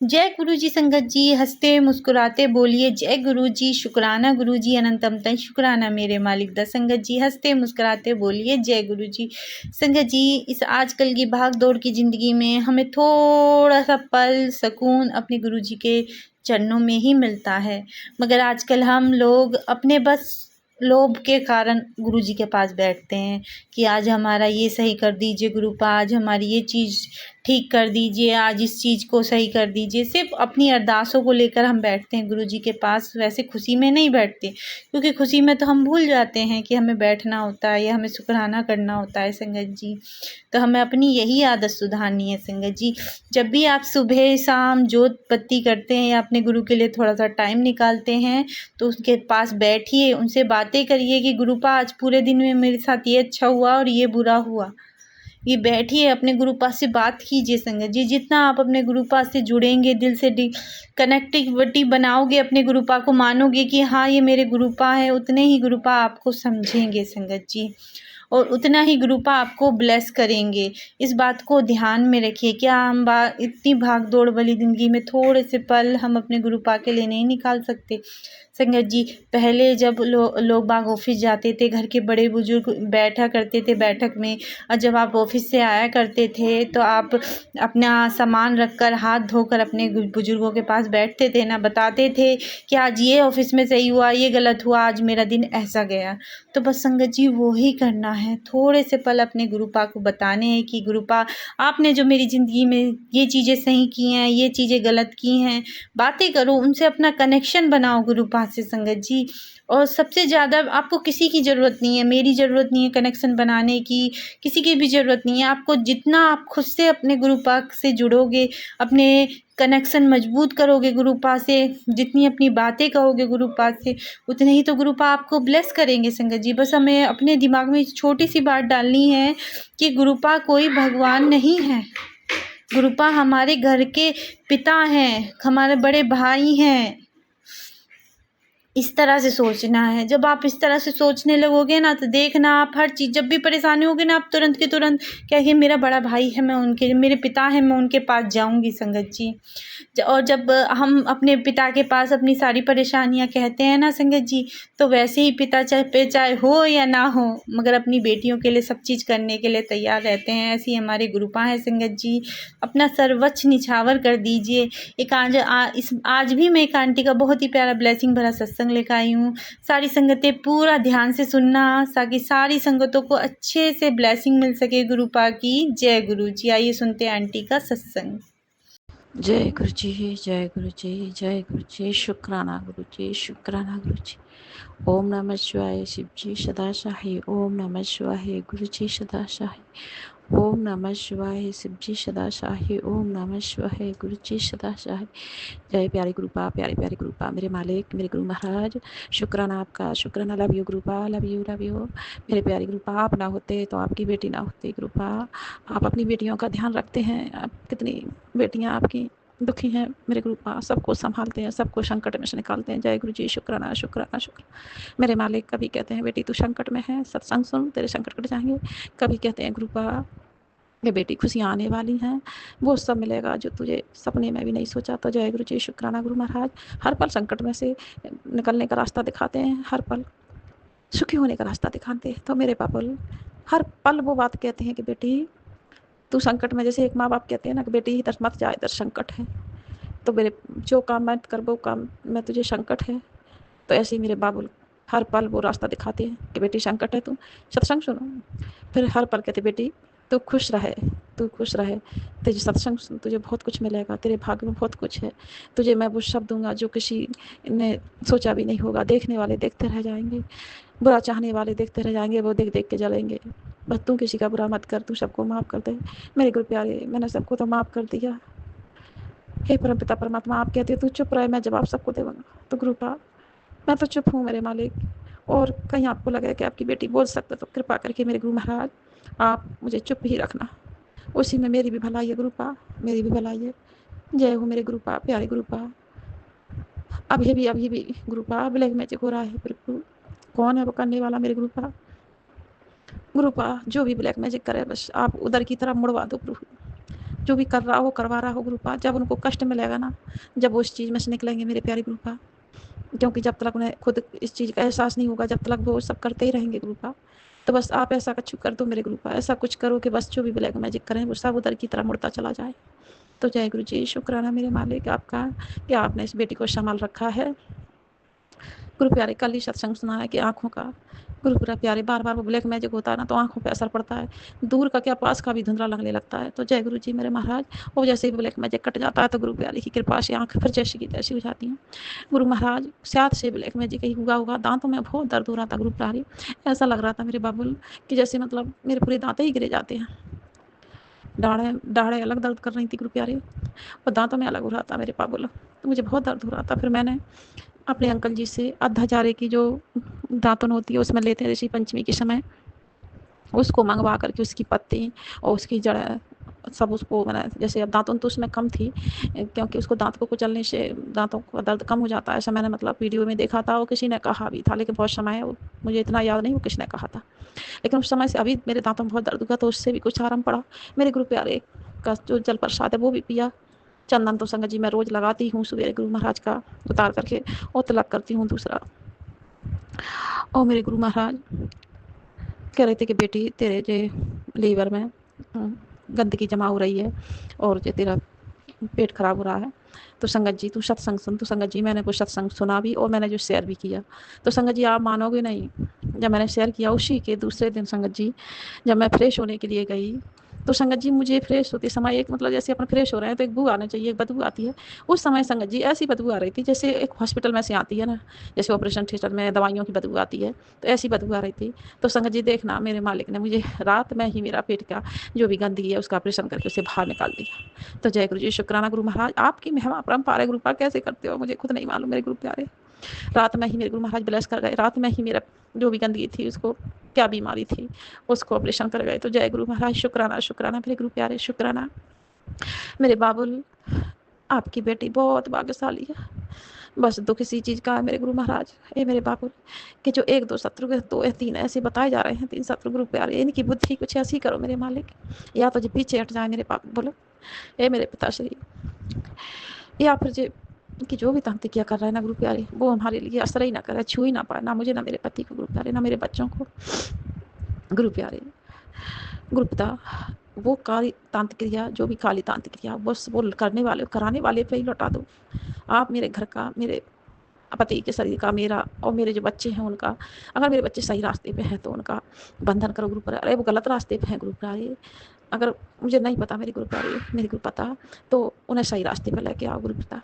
जय गुरु जी संगत जी, हंसते मुस्कुराते बोलिए जय गुरु जी, शुक्राना गुरु जी, अनंतम तन शुक्राना मेरे मालिक दा। संगत जी हंसते मुस्कुराते बोलिए जय गुरु जी। संगत जी, इस आजकल की भाग दौड़ की ज़िंदगी में हमें थोड़ा सा पल सुकून अपने गुरु जी के चरणों में ही मिलता है, मगर आजकल हम लोग अपने बस लोभ के कारण गुरु जी के पास बैठते हैं कि आज हमारा ये सही कर दीजिए गुरुपा, आज हमारी ये चीज़ ठीक कर दीजिए, आज इस चीज़ को सही कर दीजिए। सिर्फ अपनी अरदासों को लेकर हम बैठते हैं गुरु जी के पास, वैसे खुशी में नहीं बैठते, क्योंकि खुशी में तो हम भूल जाते हैं कि हमें बैठना होता है या हमें शुक्राना करना होता है संगत जी। तो हमें अपनी यही आदत सुधारनी है संगत जी। जब भी आप सुबह शाम जोत बत्ती करते हैं या अपने गुरु के लिए थोड़ा सा टाइम निकालते हैं, तो उसके पास बैठिए, उनसे बातें करिए कि गुरुपा आज पूरे दिन में मेरे साथ ये अच्छा हुआ और ये बुरा हुआ। ये बैठिए, अपने गुरु पास से बात कीजिए संगत जी। जितना आप अपने गुरु पास से जुड़ेंगे, दिल से कनेक्टिविटी बनाओगे, अपने गुरुपा को मानोगे कि हाँ ये मेरे गुरुपा है, उतने ही गुरुपा आपको समझेंगे संगत जी, और उतना ही गुरुपा आपको ब्लेस करेंगे। इस बात को ध्यान में रखिए। क्या हम इतनी भाग दौड़ वाली ज़िंदगी में थोड़े से पल हम अपने गुरुपा के लिए नहीं निकाल सकते संगत जी? पहले जब लोग बाग ऑफिस जाते थे, घर के बड़े बुजुर्ग बैठा करते थे बैठक में, और जब आप ऑफिस से आया करते थे तो आप अपना सामान रख कर हाथ धोकर अपने बुजुर्गों के पास बैठते थे ना, बताते थे कि आज ये ऑफिस में सही हुआ, ये गलत हुआ, आज मेरा दिन ऐसा गया। तो बस संगत जी वो ही करना है, थोड़े से पल अपने गुरुपा को बताने हैं कि गुरुपा आपने जो मेरी ज़िंदगी में ये चीज़ें सही की हैं, ये चीज़ें गलत की हैं। बातें करो उनसे, अपना कनेक्शन बनाओ गुरुपा से संगत जी। और सबसे ज़्यादा आपको किसी की ज़रूरत नहीं है, मेरी ज़रूरत नहीं है कनेक्शन बनाने की, किसी की भी ज़रूरत नहीं है। आपको जितना आप खुद से अपने गुरुपा से जुड़ोगे, अपने कनेक्शन मजबूत करोगे गुरुपा से, जितनी अपनी बातें कहोगे गुरुपा से, उतने ही तो गुरुपा आपको ब्लेस करेंगे संगत जी। बस हमें अपने दिमाग में छोटी सी बात डालनी है कि गुरुपा कोई भगवान नहीं है, गुरुपा हमारे घर के पिता हैं, हमारे बड़े भाई हैं। इस तरह से सोचना है। जब आप इस तरह से सोचने लगोगे ना, तो देखना आप हर चीज़, जब भी परेशानी होगी ना, आप तुरंत के तुरंत क्या कि मेरा बड़ा भाई है, मैं उनके, मेरे पिता हैं, मैं उनके पास जाऊंगी संगत जी। और जब हम अपने पिता के पास अपनी सारी परेशानियां कहते हैं ना संगत जी, तो वैसे ही पिता चाहे हो या ना हो, मगर अपनी बेटियों के लिए सब चीज़ करने के लिए तैयार रहते हैं। ऐसे ही हमारे गुरुपा हैं संगत जी। अपना सर्वोच्च निछावर कर दीजिए। आज भी मैं एक आंटी का बहुत ही प्यारा ब्लेसिंग भरा सत्संग लेकर आई हूँ। सारी संगतें पूरा ध्यान से सुनना, ताकि सारी संगतों को अच्छे से ब्लेसिंग मिल सके गुरुपा की। जय गुरु जी। आइए सुनते हैं आंटी का सत्संग। जय गुरु जी, जय गुरु जी, जय गुरु जी, शुक्राना गुरु जी, शुक्राना गुरु जी। ओम नमः शिवाय शिव जी सदा शाही, ओम नमः शिवाय गुरु जी सदा शाही, ओम नमः शिवाय शिव जी सदा शाही, ओम नमः शिवाय गुरु जी सदा शाही। जय प्यारे गुरुपा, प्यारे प्यारे गुरुपा, मेरे मालिक, मेरे गुरु महाराज, शुक्राना आपका, शुक्राना। Love you गुरुपा, love you, love you. मेरे प्यारे गुरुपा, आप ना होते तो आपकी बेटी ना होती गुरुपा। आप अपनी बेटियों का ध्यान रखते हैं। आप कितनी बेटियां आपकी दुखी हैं मेरे गुरुपा, सबको संभालते हैं, सबको संकट में से निकालते हैं। जय गुरु जी, शुक्राना, शुक्राना, शुक्र। मेरे मालिक कभी कहते हैं बेटी तू संकट में है, सत्संग सुन, तेरे संकट कट जाएंगे। कभी कहते हैं गुरुपा ये बेटी खुशियाँ आने वाली हैं, वो सब मिलेगा जो तुझे सपने में भी नहीं सोचा। तो जय गुरु जी, शुक्राना गुरु महाराज। हर पल संकट में से निकलने का रास्ता दिखाते हैं, हर पल सुखी होने का रास्ता दिखाते हैं। तो मेरे पापा हर पल वो बात कहते हैं कि बेटी तू संकट में, जैसे एक माँ बाप कहते हैं ना कि बेटी इधर मत जा, इधर संकट है, तो मेरे जो काम मत कर वो काम में तुझे संकट है। तो ऐसे ही मेरे बाबुल हर पल वो रास्ता दिखाते हैं कि बेटी संकट है, तू सत्संग सुनो। फिर हर पल कहते बेटी तू खुश रहे, तू खुश रहे, तुझे सत्संग सुन, तुझे बहुत कुछ मिलेगा, तेरे भाग्य में बहुत कुछ है। तुझे मैं वो शब्द दूंगा जो किसी ने सोचा भी नहीं होगा। देखने वाले देखते रह जाएंगे, बुरा चाहने वाले देखते रह जाएंगे, वो देख देख के जलेंगे। बस तू किसी का बुरा मत कर, तू सबको माफ़ कर दे। मेरे गुरु प्यारे, मैंने सबको तो माफ़ कर दिया। हे परम पिता परमात्मा, आप कहते तू चुप रहे, मैं जवाब सबको देऊँगा। तो गुरुपा मैं तो चुप हूँ मेरे मालिक। और कहीं आपको लगे कि आपकी बेटी बोल सकते तो कृपा करके मेरे गुरु महाराज आप मुझे चुप ही रखना, उसी में मेरी भी भलाई है गुरुपा, मेरी भी भलाई है। जय हो मेरे गुरुपा, प्यारे गुरुपा। अभी भी गुरुपा ब्लैक मैजिक हो रहा है प्रभु, कौन है वो करने वाला मेरे गुरुपा? गुरुपा जो भी ब्लैक मैजिक करे बस आप उधर की तरफ मुड़वा दो प्रभु, जो भी कर रहा हो करवा रहा हो गुरुपा, जब उनको कष्ट मिलेगा ना, जब वो इस चीज़ में से निकलेंगे मेरे प्यारे गुरुपा, क्योंकि जब तक उन्हें खुद इस चीज़ का एहसास नहीं होगा, जब तक वो सब करते ही रहेंगे गुरुपा। तो बस आप ऐसा कुछ कर दो मेरे गुरुपा, ऐसा कुछ करो कि बस जो भी ब्लैक मैजिक करें वो सब उधर की तरह मुड़ता चला जाए। तो जय गुरु जी, शुक्राना मेरे मालिक आपका कि आपने इस बेटी को संभाल रखा है। गुरु प्यारे कल ही सत्संग सुना है कि आँखों का, गुरु प्यारे बार बार वो ब्लैक मैजिक होता है ना, तो आँखों पे असर पड़ता है, दूर का क्या पास का भी धुंधला लगने लगता है। तो जय गुरु जी मेरे महाराज, वो जैसे ही ब्लैक मैजिक कट जाता है तो गुरु प्यारे की कृपा से आँख फिर जैसी की तैसी हो जाती हैं। गुरु महाराज शायद से ब्लैक मैजिक ही हुआ होगा, दांतों में बहुत दर्द हो रहा था गुरु प्यारे, ऐसा लग रहा था मेरे बाबुल कि जैसे मतलब मेरे पूरे दांत ही गिरे जाते हैं। दाढ़ें दाढ़ें अलग दर्द कर रही थी गुरु प्यारे, और दांतों में अलग हो रहा था मेरे बाबुल, तो मुझे बहुत दर्द हो रहा था। फिर मैंने अपने अंकल जी से आधा हजारे की जो दातुन होती है उसमें लेते हैं ऋषि पंचमी के समय, उसको मंगवा करके उसकी पत्ती और उसकी जड़ सब उसको मैंने, जैसे अब दातुन तो उसमें कम थी क्योंकि उसको दांत को कुचलने से दांतों का दर्द कम हो जाता है, ऐसा मैंने मतलब वीडियो में देखा था और किसी ने कहा भी था, लेकिन बहुत समय मुझे इतना याद नहीं वो किसने कहा था। लेकिन उस समय से अभी मेरे दांतों में बहुत दर्द हुआ तो उससे भी कुछ आराम पड़ा। मेरे गुरु प्यारे का जो जल प्रसाद है वो भी पिया। चंदन तो संगत जी मैं रोज लगाती हूँ, सवेरे गुरु महाराज का उतार करके और तिलक करती हूँ दूसरा। और मेरे गुरु महाराज कह रहे थे कि बेटी तेरे जो लीवर में गंदगी जमा हो रही है और जो तेरा पेट खराब हो रहा है, तो संगत जी तू सत्संग सुन। तो संगत जी मैंने वो सत्संग सुना भी और मैंने जो शेयर भी किया। तो संगत जी आप मानोगे नहीं, जब मैंने शेयर किया उसी के दूसरे दिन संगत जी जब मैं फ्रेश होने के लिए गई, तो संगत जी मुझे फ्रेश होते समय एक मतलब जैसे अपन फ्रेश हो रहे हैं तो एक बू आना चाहिए, एक बदबू आती है। उस समय संगत जी ऐसी बदबू आ रही थी जैसे एक हॉस्पिटल में से आती है ना, जैसे ऑपरेशन थिएटर में दवाइयों की बदबू आती है, तो ऐसी बदबू आ रही थी। तो संगत जी देखना मेरे मालिक ने मुझे रात में ही मेरा पेट का जो भी गंदगी है उसका ऑपरेशन करके उसे बाहर निकाल दिया। तो जय गुरु जी, शुक्राना गुरु महाराज आपकी महिमा अपरंपार है। गुरुपा कैसे करते हो मुझे खुद नहीं मालूम मेरे गुरु प्यारे। रात में ही मेरे गुरु महाराज ब्लेस कर गए, रात में ही मेरा जो भी गंदगी थी उसको, क्या बीमारी थी उसको ऑपरेशन कर गए। तो जय गुरु महाराज, शुक्राना शुक्राना मेरे गुरु प्यारे, शुक्राना मेरे बाबुल। आपकी बेटी बहुत भाग्यशाली है। बस दुख इसी चीज़ का है मेरे गुरु महाराज, ये मेरे बाबुल कि जो एक दो शत्रु के दो या तीन ऐसे बताए जा रहे हैं, तीन शत्रु गुरु प्यारे, इनकी बुद्धि कुछ ऐसी करो मेरे मालिक, या तो जो पीछे हट जाए मेरे बाबू बोलो, ये मेरे पिताश्री, या फिर जो कि जो भी तांत्रिकिया कर रहा है ना गुरु प्यारे, वो हमारे लिए असर ही ना करे, छू ही ना पाए, ना मुझे ना मेरे पति को गुरु प्यारे, ना मेरे बच्चों को गुरु प्यारे। गुरु पिता वो काली तांत्रिक क्रिया, जो भी काली तांत्रिक क्रिया बस वो करने वाले कराने वाले पे ही लौटा दो। आप मेरे घर का, मेरे पति के शरीर का, मेरा और मेरे जो बच्चे हैं उनका, अगर मेरे बच्चे सही रास्ते पे हैं तो उनका बंधन करो गुरु प्यारे। अरे वो गलत रास्ते पे हैं गुरु प्यारे, अगर मुझे नहीं पता मेरे गुरु प्यारे, मेरे गुरु पता, तो उन्हें सही रास्ते पे लेके आओ गुरु पिता।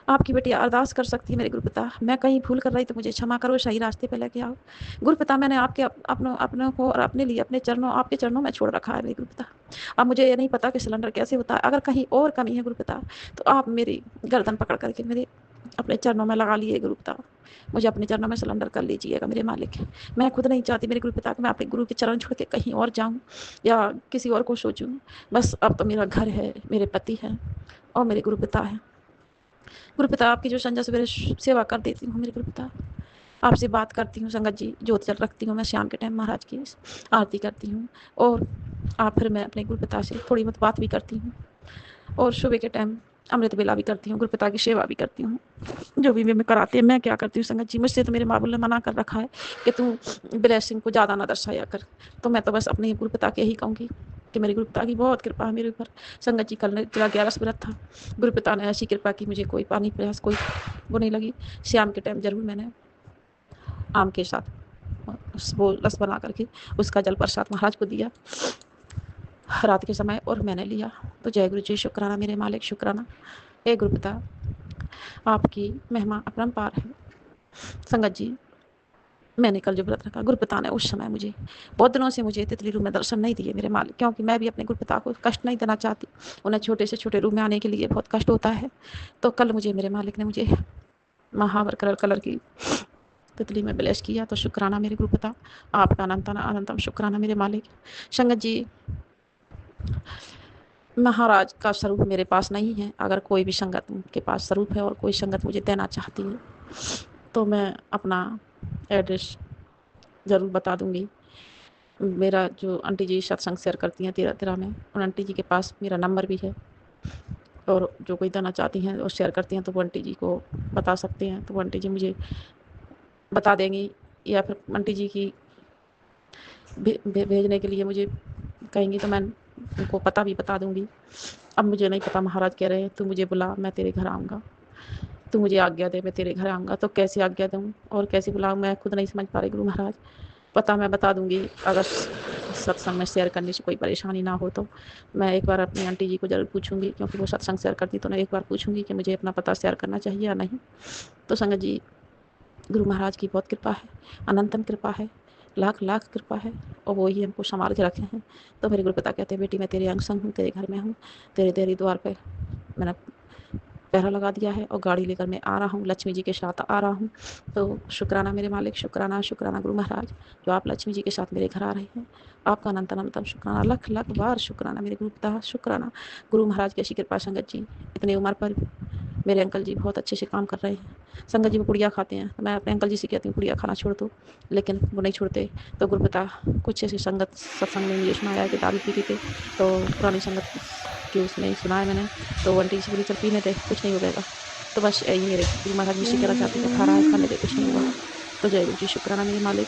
आपकी बेटी अरदास कर सकती है मेरे गुरु पिता, मैं कहीं भूल कर रही तो मुझे क्षमा करो, सही रास्ते पे लेके आओ गुरु पिता। मैंने आपके अपनों को और अपने लिए अपने चरणों, आपके चरणों में छोड़ रखा है मेरे गुरु पिता। अब मुझे ये नहीं पता कि सिलेंडर कैसे होता है, अगर कहीं और कमी है गुरु पिता तो आप मेरी गर्दन पकड़ करके मेरे अपने चरणों में लगा लिए गुरु पिता, मुझे अपने चरणों में सिलेंडर कर लीजिएगा मेरे मालिक। मैं खुद नहीं चाहती मेरे गुरु पिता कि मैं अपने गुरु के चरण छोड़ के कहीं और जाऊं या किसी और को सोचूं। बस अब तो मेरा घर है, मेरे पति हैं और मेरे गुरु पिता हैं। गुरु पिता आपकी जो संध्या सवेरे सेवा कर देती हूँ मेरे गुरु पिता, आपसे बात करती हूँ संगत जी, ज्योत जल रखती हूँ मैं शाम के टाइम, महाराज की आरती करती हूँ और आप फिर मैं अपने गुरु पिता से थोड़ी बहुत बात भी करती हूँ और सुबह के टाइम अमृत बेला भी करती हूँ, गुरु पिता की सेवा भी करती हूँ। जो भी मैं कराती है मैं क्या करती हूँ संगत जी, मुझसे तो मेरे माँ ने मना कर रखा है कि तू ब्लेसिंग को ज़्यादा ना दर्शाया कर, तो मैं तो बस अपने गुरु पिता के ही कहूँगी कि मेरे गुरु पिता की बहुत कृपा है मेरे ऊपर। संगत जी कल चला 11 व्रत था, गुरु पिता ने ऐसी कृपा की मुझे कोई पानी प्यास कोई वो नहीं लगी। शाम के टाइम जरूर मैंने आम के साथ वो रस बना करके उसका जल प्रसाद महाराज को दिया रात के समय और मैंने लिया। तो जय गुरु जी, शुक्राना मेरे मालिक, शुक्राना। हे गुरु पिता आपकी महिमा अपरंपार है। संगत जी मैंने कल जो व्रत रखा, गुरु पिता ने उस समय मुझे बहुत दिनों से मुझे तितली रूप में दर्शन नहीं दिए मेरे मालिक, क्योंकि मैं भी अपने गुरु पिता को कष्ट नहीं देना चाहती, उन्हें छोटे से छोटे रूप में आने के लिए बहुत कष्ट होता है। तो कल मुझे मेरे मालिक ने मुझे महावर कलर की तितली में ब्लेस किया। तो शुक्राना मेरे गुरु पिता आपका अनंतम अनंतम शुक्राना मेरे मालिक। संगत जी महाराज का स्वरूप मेरे पास नहीं है, अगर कोई भी संगत के पास स्वरूप है और कोई संगत मुझे देना चाहती है तो मैं अपना एड्रेस ज़रूर बता दूंगी। मेरा जो आंटी जी सत्संग शेयर करती हैं तेरा में, उन आंटी जी के पास मेरा नंबर भी है, और जो कोई देना चाहती हैं और शेयर करती हैं तो वो आंटी जी को बता सकते हैं, तो वो आंटी जी मुझे बता देंगी, या फिर आंटी जी की भेजने के लिए मुझे कहेंगी तो मैं उनको पता भी बता दूंगी। अब मुझे नहीं पता, महाराज कह रहे हैं तू मुझे बुला, मैं तेरे घर आऊँगा, तू मुझे आज्ञा दे, मैं तेरे घर आऊँगा। तो कैसे आज्ञा दूँ और कैसे बुलाऊँ, मैं खुद नहीं समझ पा रही गुरु महाराज। पता मैं बता दूंगी, अगर सत्संग में शेयर करने से कोई परेशानी ना हो तो मैं एक बार अपनी आंटी जी को ज़रूर पूछूंगी, क्योंकि वो सत्संग शेयर करती, तो मैं एक बार पूछूंगी कि मुझे अपना पता शेयर करना चाहिए या नहीं। तो संगत जी, गुरु महाराज की बहुत कृपा है, अनंतम कृपा है, लाख लाख कृपा है, और वो ही हमको संभाल के रखे हैं। तो मेरे गुरुपिता कहते हैं, बेटी मैं तेरे अंग संग हूँ, तेरे घर में हूँ, तेरे तेरे द्वार पर मैंने पहरा लगा दिया है और गाड़ी लेकर मैं आ रहा हूँ, लक्ष्मी जी के साथ आ रहा हूँ। तो शुक्राना मेरे मालिक, शुक्राना शुक्राना गुरु महाराज, जो आप लक्ष्मी जी के साथ मेरे घर आ रहे हैं। आपका अनंत अनंतम शुक्राना, लख लख बार शुक्राना मेरे गुरु पिता, शुक्राना गुरु महाराज की ऐसी कृपा। संगत जी, इतनी उम्र पर मेरे अंकल जी बहुत अच्छे से काम कर रहे हैं। संगत जी वो पुड़िया खाते हैं, तो मैं अपने अंकल जी से कहती हूँ पुड़िया खाना छोड़ दो, लेकिन वो नहीं छोड़ते। तो गुरुपिता कुछ ऐसी संगत सत्संग में मुझे सुनाया है कि दारू पीते थे, तो पुरानी संगत की उसमें सुना है मैंने। तो वो आंटी जी बोली चल पीने दे, कुछ नहीं होगा। तो बस यही मेरे गुरु महाराज मुझसे कहना चाहते थे, खा रहा है खाने दे, कुछ नहीं हुआ। तो जय गुरु जी, शुक्राना मेरे मालिक।